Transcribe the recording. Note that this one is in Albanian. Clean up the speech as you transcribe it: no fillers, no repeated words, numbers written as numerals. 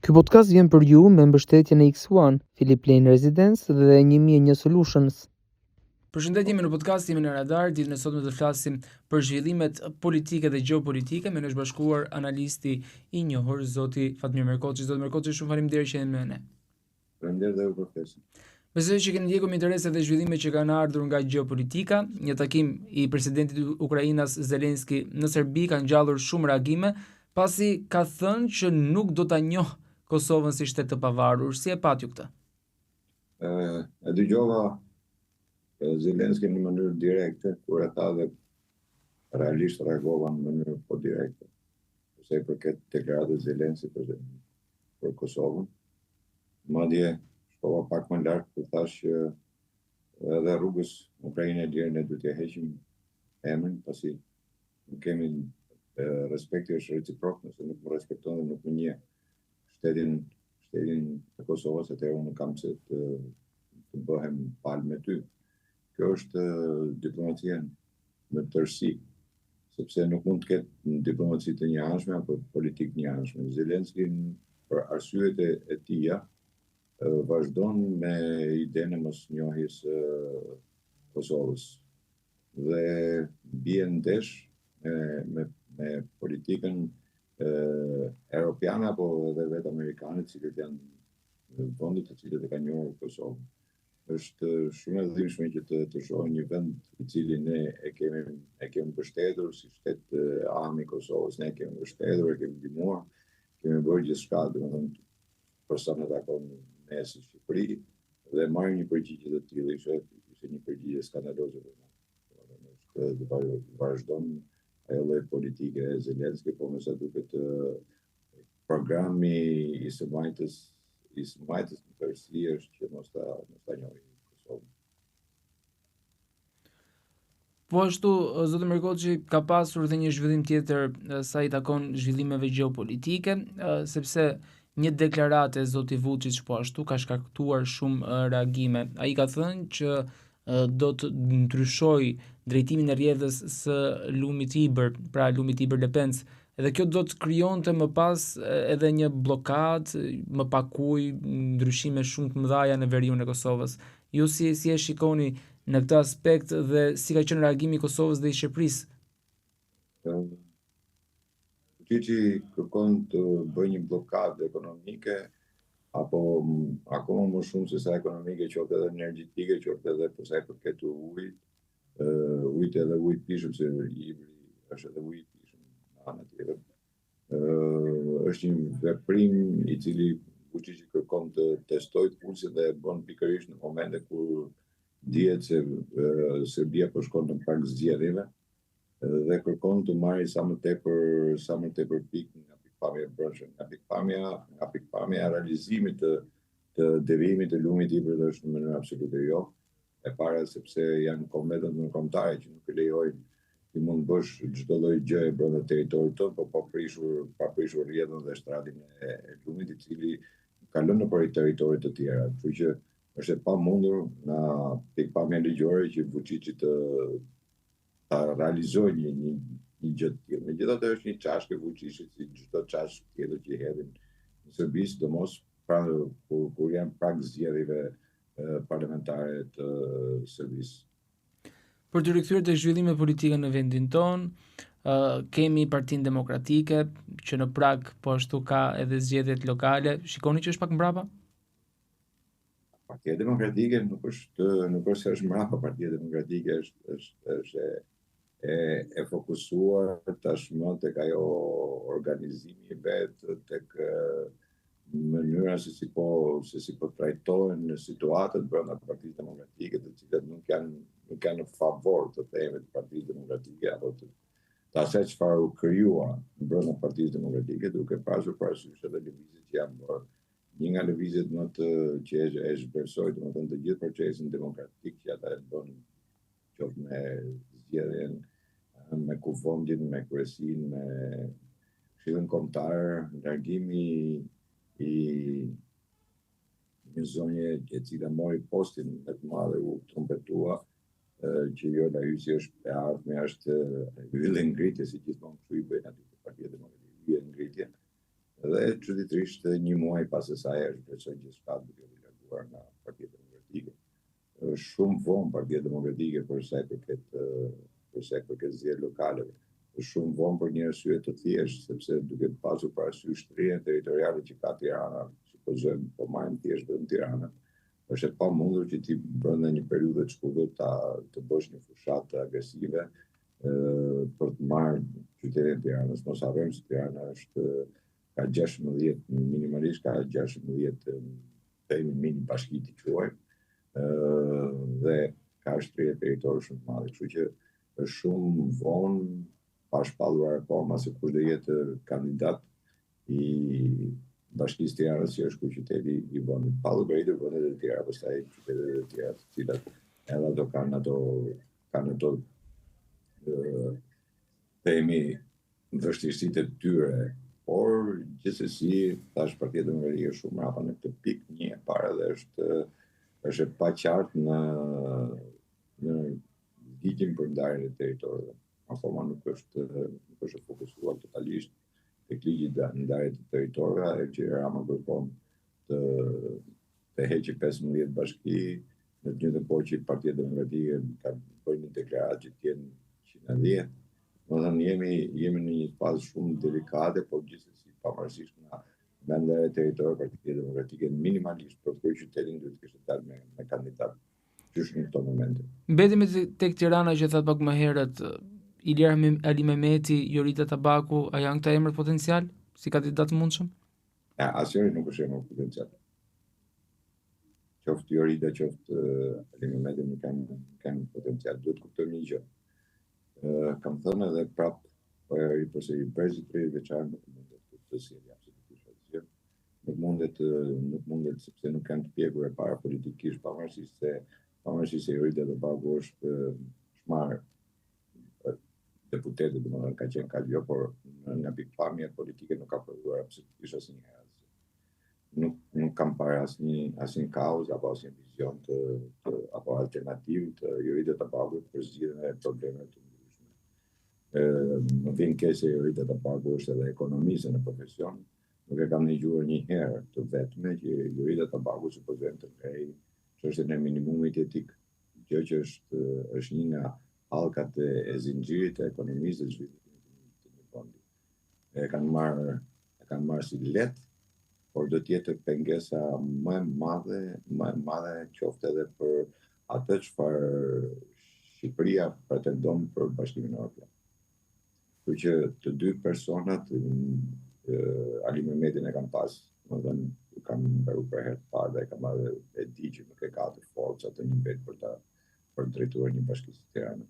Ky podcast vjen për ju me mbështetjen e X1, Philip Lane Residence dhe 1001 Solutions. Përshëndetje, në podcast jemi në radar. Ditën e sotme do të flasim për zhvillimet politike dhe gjeopolitike. Me ne është bashkuar analisti i njohur zoti Fatmir Merkoçi. Zoti Merkoçi, shumë faleminderit që jeni me ne. Faleminderit dhe ju për ftesën. Besoj që keni ndjekur me interes edhe zhvillimet që kanë ardhur nga gjeopolitika. Një takim i presidentit të Ukrainas Zelenski në Serbi ka ngjallur shumë reagime, pasi ka thënë që nuk do ta njohë Kosovën si shtet të pavarur. Si e pat ju këtë? E dëgjova Zelenski në mënyrë direkte, kur e tha dhe realisht reagova në mënyrë po direkte. Përse i përket deklaratës Zelenski për Kosovën. Madje shkova pak më lart kur thash që edhe rrugës Ukrainë e lirë ne duhet t'ia heqim emrin, pasi nuk kemi respekti është reciprok, nëse nuk më respekton dhe nuk më njeh shtetin të Kosovës, atëherë unë kam se të bëhem palë me ty. Kjo është diplomacia në tërësi, sepse nuk mund të ketë diplomaci të njëanshme apo politikë të njëanshme. Zelenski për arsyet e tija vazhdon me idenë e mosnjohjes Kosovës dhe bie ndesh me politikën europiane apo edhe vetë amerikane, të cilët janë vendet të cilët e kanë njohur Kosovën. Është shumë e dhimbshme që të shohim një vend i cili ne e kemi mbështetur si shtet anë i Kosovës, ne e kemi mbështetur, e kemi ndihmuar, kemi bërë gjithçka, domethënë për sa në takon ne si Shqipëri, dhe marrim një përgjigje të tillë, ishte një përgjigje skandaloze. Vazhdon ajo lloj politike e Zelenski, po me sa duket programi i së majtës në tërësi është që mos ta njohë Kosovën. Po ashtu, zoti Merkoçi, ka pasur dhe një zhvillim tjetër sa i takon zhvillimeve gjeopolitike, sepse një deklaratë e zoti Vučić po ashtu ka shkaktuar shumë reagime. Ai ka thënë që do të ndryshoj drejtimin e rrjedhës së lumit Tiber, pra lumit Tiber Lepens, edhe kjo do të krijonte më pas edhe një blokadë, më pak ujë, ndryshime shumë të mëdha në veriun e Kosovës. Ju si e shikoni në këtë aspekt dhe si ka qenë reagimi i Kosovës dhe i Shqipërisë? Vučići kërkon të bëjë një blokadë ekonomike, apo akoma më shumë se sa ekonomike, qoftë edhe energjetike, qoftë edhe për sa i përket ujit, ujit edhe ujit pishëm, se Ibri është edhe ujit pishëm në anën tjetër. Është një veprim i cili Vučići kërkon të testojë pulsin dhe e bën pikërisht në momente kur dihet se Serbia po shkon në prag zgjedhjeve dhe kërkon të marrë sa më tepër pikë nga pikpamja e brendshme, nga pikpamja e realizimit të devijimit të lumit Tiber është në mënyrë absolute jo. E para sepse janë konventet ndërkombëtare që nuk e lejojnë ti mund bësh çdo lloj gjëje brenda territorit tonë, po pa prishur rrjedhën dhe shtradin e lumit, i cili ka lënë nëpër territorit të tjera. Kështu që është e pamundur nga pikpamja ligjore që Vučići ta realizojë një gjë të tillë. Megjithatë është një çashkë Vučićit si çdo çashkë tjetër që hedhin në Serbi, sidomos kur janë prag zgjedhjeve parlamentare të Serbisë. Për të rikthyer tek zhvillimet politike në vendin ton, kemi Partinë Demokratike që në prag po ashtu ka edhe zgjedhjet lokale. Shikoni që është pak mbrapa? Partia Demokratike nuk është mbrapa. Partia Demokratike është e fokusuar tashmë tek ajo organizimi i vet, tek mënyra se si po trajtohen situatët brenda Partisë Demokratike, të cilat nuk janë në favor të themit të Partisë Demokratike apo të asaj çfarë u krijua brenda Partisë Demokratike, duke pasur parasysh edhe lëvizjet që janë bërë. Një nga lëvizjet më të që e zhvlerësoi, domethënë të gjithë procesin demokratik që ata e bën, qoftë me zgjedhjen, me kuvendin, me kryesinë, me Këshillin Kombëtar, largimi i një zonje e cila mori postin më të madh u trumpetua që jo la hyjësi është e ardhme, është ylle ngritje, si gjithmonë kështu i bëjnë aty të Partia Demokratike, ylle ngritje. Dhe çuditërisht 1 muaj pas asaj është plotësoj gjithçka duke u larguar nga Partia Demokratike. Është shumë vonë Partia Demokratike për sa i përket zgjedhjeve lokale. Është shumë vonë për një arsye të thjeshtë, sepse duke pasur parasysh shtrirjen territoriale që ka Tirana, supozojmë po marrim thjesht vetëm Tiranën, është e pamundur që ti brenda një periudhe të shkurtër të bësh një fushatë agresive për të marrë qytetin e Tiranës. Mos harrojmë se Tirana ka 16, minimalisht ka 16 mini bashki të quajmë, dhe ka shtrirje territori shumë të madhe. Kështu që është shumë vonë pa shpallur akoma se kush do jetë kandidat i Bashkisë Tiranës, që është qyteti i vendit. Pa llogaritur vendet e tjera, pastaj qytetet e tjera, të cilat edhe ato kanë ato themi vështirësitë e tyre, por gjithsesi tash Partia Demokratike është shumë rapa në këtë pikë. Një e para dhe është e paqartë në ligjin për ndarjen e territorëve. Akoma nuk është fokusuar totalisht tek ligji i ndarjes të territorëve, ajo që Rama kërkon të heqë 15 bashki, në të njëjtën kohë që Partia Demokratike ka bërë një deklaratë që të jenë 110. Domethënë jemi në një fazë shumë delikate, por gjithsesi pavarësisht nga ndarja e territorëve, Partia Demokratike minimalisht për këtë qytetin duhet të kishte dalë me kandidat qysh në këto momente. Mbetemi tek Tirana që thatë pak më herët, Ilir Ali Mehmeti, Jorita Tabaku, a janë këta emër potencial si kandidat mundshëm? Asnjëri nuk është emër potencial. Qoftë Jorita, qoftë Ali Mehmeti nuk kanë potencial. Duhet kuptojmë një gjë. Kam thënë edhe prap përsëri Brexit veçar nuk mundet të sjellë absolutisht asgjë. Nuk mundet sepse nuk kanë të pjekur e para politikisht, pavarësisht se Jorita Tabaku është shmarrë deputetet, domethënë ka qenë kaljo, por nga pikpamja politike nuk ka prodhuar absolutisht asnjëherë. Nuk kam parë asnjë kauzë apo asnjë vizion apo alternativë të Jorita Tabakut për zgjidhjen e problemeve të ndryshme. Më vjen keq se Jorita Tabaku është edhe ekonomiste në profesion. Nuk e kam dëgjuar një herë të vetme që Jorita Tabaku supozojmë të krijojë çështjen e minimumit etik, gjë që është një nga hallkat e zinxhirit të ekonomisë dhe zhvillimit të një vendi. E kanë marrë si lehtë, por do të jetë pengesa më e madhe qoftë edhe për atë çfarë Shqipëria pretendon për Bashkimin Evropian. Kështu që të dy personat, Ali Mehmetin e kam pas, domethënë kam mbaru për herë të parë dhe kam edhe e di që nuk e ka të forcat të një vetë për drejtuar një bashki si Tirana.